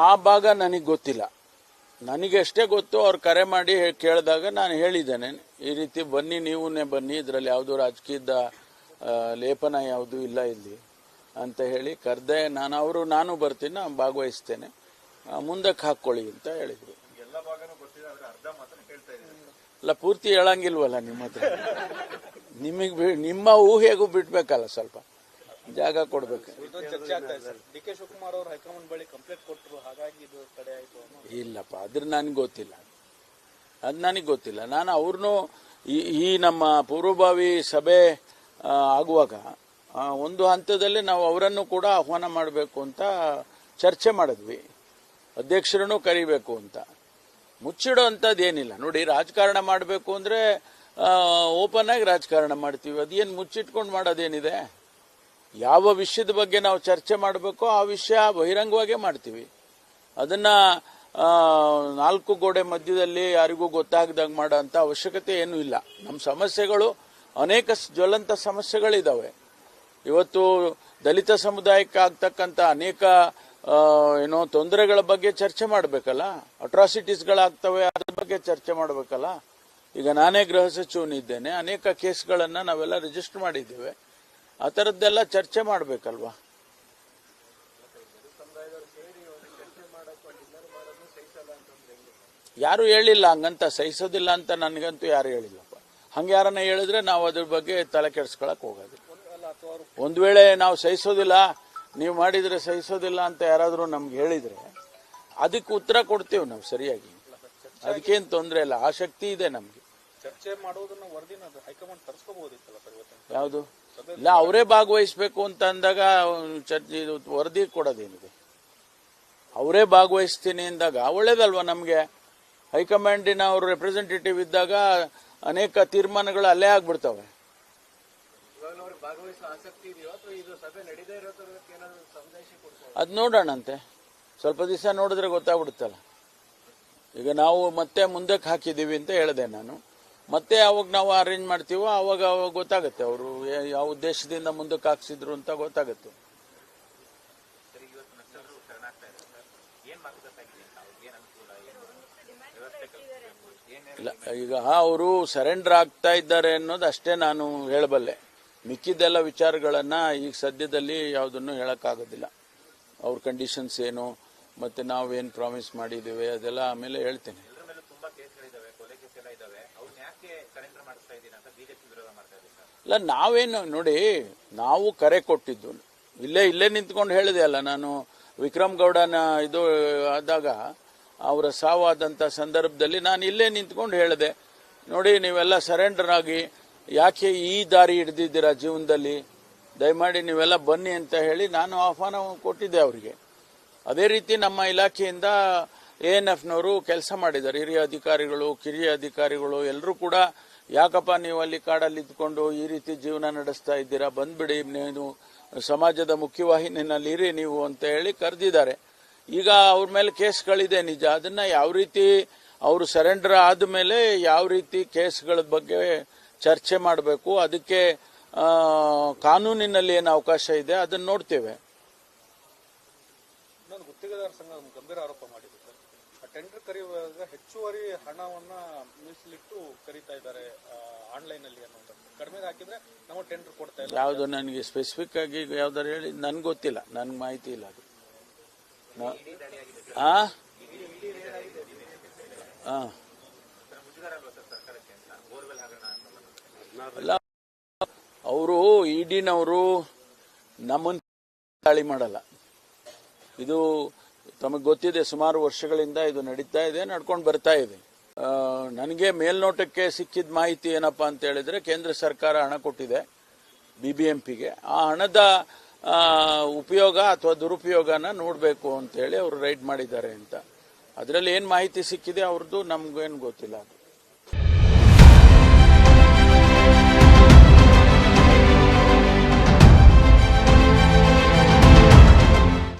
ಆ ಭಾಗ ನನಗೆ ಗೊತ್ತಿಲ್ಲ. ನನಗೆ ಎಷ್ಟೇ ಗೊತ್ತು, ಅವ್ರು ಕರೆ ಮಾಡಿ ಕೇಳಿದಾಗ ನಾನು ಹೇಳಿದ್ದೇನೆ, ಈ ರೀತಿ ಬನ್ನಿ, ನೀವೇ ಬನ್ನಿ, ಇದರಲ್ಲಿ ಯಾವುದು ರಾಜಕೀಯದ ಲೇಪನ ಯಾವುದೂ ಇಲ್ಲ ಇಲ್ಲಿ ಅಂತ ಹೇಳಿ ಕರೆದೆ. ನಾನು ಬರ್ತೀನಿ, ಭಾಗವಹಿಸ್ತೇನೆ, ಮುಂದಕ್ಕೆ ಹಾಕ್ಕೊಳ್ಳಿ ಅಂತ ಹೇಳಿದ್ರು. ಅಲ್ಲ, ಪೂರ್ತಿ ಹೇಳಂಗಿಲ್ವಲ್ಲ ನಿಮ್ಮ ಹತ್ರ. ನಿಮ್ಮ ಊಹೆಗೂ ಬಿಡ್ಬೇಕಲ್ಲ, ಸ್ವಲ್ಪ ಜಾಗ ಕೊಡ್ಬೇಕು. ಡಿಕೆ ಶಿವಕುಮಾರ್ ಅವರು ಹೈಕಮಾಂಡ್ ಬಳಿ ಕಂಪ್ಲೇಂಟ್ ಕೊಟ್ಟರು, ಹಾಗಾಗಿ ಇದು ತಡೆ ಆಯಿತು. ಇಲ್ಲಪ್ಪ, ಅದ್ರ ನನಗೆ ಗೊತ್ತಿಲ್ಲ, ಅದು ನನಗೆ ಗೊತ್ತಿಲ್ಲ. ನಾನು ಅವ್ರನ್ನೂ ಈ ನಮ್ಮ ಪೂರ್ವಭಾವಿ ಸಭೆ ಆಗುವಾಗ ಒಂದು ಹಂತದಲ್ಲಿ ನಾವು ಅವರನ್ನು ಕೂಡ ಆಹ್ವಾನ ಮಾಡಬೇಕು ಅಂತ ಚರ್ಚೆ ಮಾಡಿದ್ವಿ, ಅಧ್ಯಕ್ಷರನ್ನು ಕರಿಬೇಕು ಅಂತ. ಮುಚ್ಚಿಡೋ ಅಂಥದ್ದು ಏನಿಲ್ಲ. ನೋಡಿ, ರಾಜಕಾರಣ ಮಾಡಬೇಕು ಅಂದರೆ ಓಪನ್ ಆಗಿ ರಾಜಕಾರಣ ಮಾಡ್ತೀವಿ, ಅದೇನು ಮುಚ್ಚಿಟ್ಕೊಂಡು ಮಾಡೋದೇನಿದೆ. ಯಾವ ವಿಷಯದ ಬಗ್ಗೆ ನಾವು ಚರ್ಚೆ ಮಾಡಬೇಕೋ ಆ ವಿಷಯ ಬಹಿರಂಗವಾಗೇ ಮಾಡ್ತೀವಿ. ಅದನ್ನು ನಾಲ್ಕು ಗೋಡೆ ಮಧ್ಯದಲ್ಲಿ ಯಾರಿಗೂ ಗೊತ್ತಾಗದಂಗೆ ಮಾಡೋ ಅಂಥ ಅವಶ್ಯಕತೆ ಏನೂ ಇಲ್ಲ. ನಮ್ಮ ಸಮಸ್ಯೆಗಳು ಅನೇಕ ಜ್ವಲಂತ ಸಮಸ್ಯೆಗಳಿದ್ದಾವೆ. ಇವತ್ತು ದಲಿತ ಸಮುದಾಯಕ್ಕೆ ಆಗ್ತಕ್ಕಂಥ ಅನೇಕ ತೊಂದರೆಗಳ ಬಗ್ಗೆ ಚರ್ಚೆ ಮಾಡಬೇಕಲ್ಲ, ಅಟ್ರಾಸಿಟೀಸ್ಗಳಾಗ್ತವೆ, ಅದ್ರ ಬಗ್ಗೆ ಚರ್ಚೆ ಮಾಡಬೇಕಲ್ಲ. ಈಗ ನಾನೇ ಗೃಹ ಸಚಿವನಿದ್ದೇನೆ, ಅನೇಕ ಕೇಸ್ಗಳನ್ನು ನಾವೆಲ್ಲ ರಿಜಿಸ್ಟರ್ ಮಾಡಿದ್ದೇವೆ, ಆ ಥರದ್ದೆಲ್ಲ ಚರ್ಚೆ ಮಾಡಬೇಕಲ್ವಾ. ಯಾರು ಹೇಳಿಲ್ಲ ಹಂಗಂತ, ಸಹಿಸೋದಿಲ್ಲ ಅಂತ ನನಗಂತೂ ಯಾರು ಹೇಳಿಲ್ಲಪ್ಪ. ಹಂಗೆ ಯಾರನ್ನ ಹೇಳಿದ್ರೆ ನಾವು ಅದ್ರ ಬಗ್ಗೆ ತಲೆ ಕೆಡಿಸ್ಕೊಳಕ್ ಹೋಗೋದು. ಒಂದು ವೇಳೆ ನಾವು ಸಹಿಸೋದಿಲ್ಲ, ನೀವು ಮಾಡಿದರೆ ಸಹಿಸೋದಿಲ್ಲ ಅಂತ ಯಾರಾದರೂ ನಮ್ಗೆ ಹೇಳಿದರೆ ಅದಕ್ಕೆ ಉತ್ತರ ಕೊಡ್ತೇವೆ ನಾವು ಸರಿಯಾಗಿ, ಅದಕ್ಕೇನು ತೊಂದರೆ ಇಲ್ಲ, ಆ ಶಕ್ತಿ ಇದೆ ನಮಗೆ. ಚರ್ಚೆ ಮಾಡೋದನ್ನ ವರದಿನ ಹೈಕಮಾಂಡ್ ತರಿಸ್ಕೋಬಹುದಿತ್ತಲ್ಲ ಸರ್ ಇವತ್ತು? ಯಾವುದು ಇಲ್ಲ, ಅವರೇ ಭಾಗವಹಿಸಬೇಕು ಅಂತ ಅಂದಾಗ ಚರ್ಚೆ ವರದಿ ಕೊಡೋದೇನಿದೆ? ಅವರೇ ಭಾಗವಹಿಸ್ತೀನಿ ಅಂದಾಗ ಒಳ್ಳೇದಲ್ವಾ ನಮಗೆ. ಹೈಕಮಾಂಡಿನ ಅವರು ರೆಪ್ರೆಸೆಂಟೇಟಿವ್ ಇದ್ದಾಗ ಅನೇಕ ತೀರ್ಮಾನಗಳು ಅಲ್ಲೇ ಆಗ್ಬಿಡ್ತವೆ. ಅದು ನೋಡೋಣಂತೆ, ಸ್ವಲ್ಪ ದಿವಸ ನೋಡಿದ್ರೆ ಗೊತ್ತಾಗ್ಬಿಡುತ್ತಲ್ಲ. ಈಗ ನಾವು ಮತ್ತೆ ಮುಂದಕ್ಕೆ ಹಾಕಿದ್ದೀವಿ ಅಂತ ಹೇಳಿದೆ ನಾನು. ಮತ್ತೆ ಯಾವಾಗ ನಾವು ಅರೇಂಜ್ ಮಾಡ್ತೀವೋ ಅವಾಗ ಗೊತ್ತಾಗುತ್ತೆ ಅವರು ಯಾವ ಉದ್ದೇಶದಿಂದ ಮುಂದಕ್ಕೆ ಹಾಕ್ಸಿದ್ರು ಅಂತ ಗೊತ್ತಾಗುತ್ತೆ. ಇಲ್ಲ, ಈಗ ಅವರು ಸರೆಂಡರ್ ಆಗ್ತಾ ಇದ್ದಾರೆ ಅನ್ನೋದು ಅಷ್ಟೇ ನಾನು ಹೇಳಬಲ್ಲೆ. ಮಿಕ್ಕಿದ್ದೆಲ್ಲ ವಿಚಾರಗಳನ್ನ ಈಗ ಸದ್ಯದಲ್ಲಿ ಯಾವುದನ್ನು ಹೇಳಕ್ಕಾಗೋದಿಲ್ಲ. ಅವ್ರ ಕಂಡೀಷನ್ಸ್ ಏನು, ಮತ್ತೆ ನಾವೇನು ಪ್ರಾಮಿಸ್ ಮಾಡಿದ್ದೇವೆ ಅದೆಲ್ಲ ಆಮೇಲೆ ಹೇಳ್ತೇನೆ. ಇಲ್ಲ, ನಾವೇನು ನೋಡಿ, ನಾವು ಕರೆ ಕೊಟ್ಟಿದ್ದು ಇಲ್ಲೇ ನಿಂತ್ಕೊಂಡು ಹೇಳಿದೆ ಅಲ್ಲ ನಾನು. ವಿಕ್ರಮ್ ಗೌಡನ ಇದು ಆದಾಗ ಅವರ ಸಾವಾದಂಥ ಸಂದರ್ಭದಲ್ಲಿ ನಾನು ಇಲ್ಲೇ ನಿಂತ್ಕೊಂಡು ಹೇಳಿದೆ, ನೋಡಿ ನೀವೆಲ್ಲ ಸರೆಂಡರ್ ಆಗಿ ಯಾಕೆ ಈ ದಾರಿ ಹಿಡಿದಿದ್ದೀರಾ ಜೀವನದಲ್ಲಿ, ದಯಮಾಡಿ ನೀವೆಲ್ಲ ಬನ್ನಿ ಅಂತ ಹೇಳಿ ನಾನು ಆಹ್ವಾನ ಕೊಟ್ಟಿದ್ದೆ ಅವರಿಗೆ. ಅದೇ ರೀತಿ ನಮ್ಮ ಇಲಾಖೆಯಿಂದ ANFನವರು ಕೆಲಸ ಮಾಡಿದ್ದಾರೆ, ಹಿರಿಯ ಅಧಿಕಾರಿಗಳು, ಕಿರಿಯ ಅಧಿಕಾರಿಗಳು ಎಲ್ಲರೂ ಕೂಡ. ಯಾಕಪ್ಪ ನೀವು ಅಲ್ಲಿ ಕಾಡಲ್ಲಿ ಇದ್ಕೊಂಡು ಈ ರೀತಿ ಜೀವನ ನಡೆಸ್ತಾ ಇದ್ದೀರಾ, ಬಂದ್ಬಿಡಿ, ನೀವು ಸಮಾಜದ ಮುಖ್ಯವಾಹಿನಿಯಲ್ಲಿ ಇರಿ ನೀವು ಅಂತ ಹೇಳಿ ಕರೆದಿದ್ದಾರೆ. ಈಗ ಅವ್ರ ಮೇಲೆ ಕೇಸ್ಗಳಿದೆ ನಿಜ, ಅದನ್ನ ಯಾವ ರೀತಿ ಅವರು ಸರೆಂಡರ್ ಆದಮೇಲೆ ಯಾವ ರೀತಿ ಕೇಸ್ಗಳ ಬಗ್ಗೆ ಚರ್ಚೆ ಮಾಡಬೇಕು, ಅದಕ್ಕೆ ಕಾನೂನಿನಲ್ಲಿ ಏನು ಅವಕಾಶ ಇದೆ ಅದನ್ನ ನೋಡ್ತೇವೆ. ಗುತ್ತಿಗೆದಾರ ಸಂಘ ಗಂಭೀರ ಆರೋಪ ಮಾಡಿದೆ ಸರ್. ಟೆಂಡರ್ ಕರೆಯುವಾಗ ಹೆಚ್ಚುವರಿ ಹಣವನ್ನ ಮೀಸಲಿಟ್ಟು ಕರೀತಾ ಇದ್ದಾರೆ ಆನ್ಲೈನ್ ಅಲ್ಲಿ ಅನ್ನೋದು. ಕಡಿಮೆ ಹಾಕಿದ್ರೆ ನಾವು ಟೆಂಡರ್ ಕೊಡ್ತಾ ಇಲ್ಲ. ಯಾವುದು ನನಗೆ ಸ್ಪೆಸಿಫಿಕ್ ಆಗಿ ಯಾವ್ದಾರು ಹೇಳಿ, ನನ್ಗೆ ಗೊತ್ತಿಲ್ಲ, ನನ್ಗೆ ಮಾಹಿತಿ ಇಲ್ಲ ಅದು. ಅಲ್ಲ, ಅವರು ಇಡಿನವರು ನಮ್ಮನ್ನು ದಾಳಿ ಮಾಡಲ್ಲ. ಇದು ತಮಗೆ ಗೊತ್ತಿದೆ, ಸುಮಾರು ವರ್ಷಗಳಿಂದ ಇದು ನಡೀತಾ ಇದೆ, ನಡ್ಕೊಂಡು ಬರ್ತಾ ಇದೆ. ನನಗೆ ಮೇಲ್ನೋಟಕ್ಕೆ ಸಿಕ್ಕಿದ ಮಾಹಿತಿ ಏನಪ್ಪಾ ಅಂತ ಹೇಳಿದ್ರೆ, ಕೇಂದ್ರ ಸರ್ಕಾರ ಹಣ ಕೊಟ್ಟಿದೆ BBMPಗೆ. ಆ ಹಣದ ಉಪಯೋಗ ಅಥವಾ ದುರುಪಯೋಗನ ನೋಡಬೇಕು ಅಂತ ಹೇಳಿ ಅವರು ರೈಡ್ ಮಾಡಿದ್ದಾರೆ ಅಂತ. ಅದರಲ್ಲಿ ಏನು ಮಾಹಿತಿ ಸಿಕ್ಕಿದೆ ಅವ್ರದ್ದು ನಮಗೇನು ಗೊತ್ತಿಲ್ಲ ಅದು.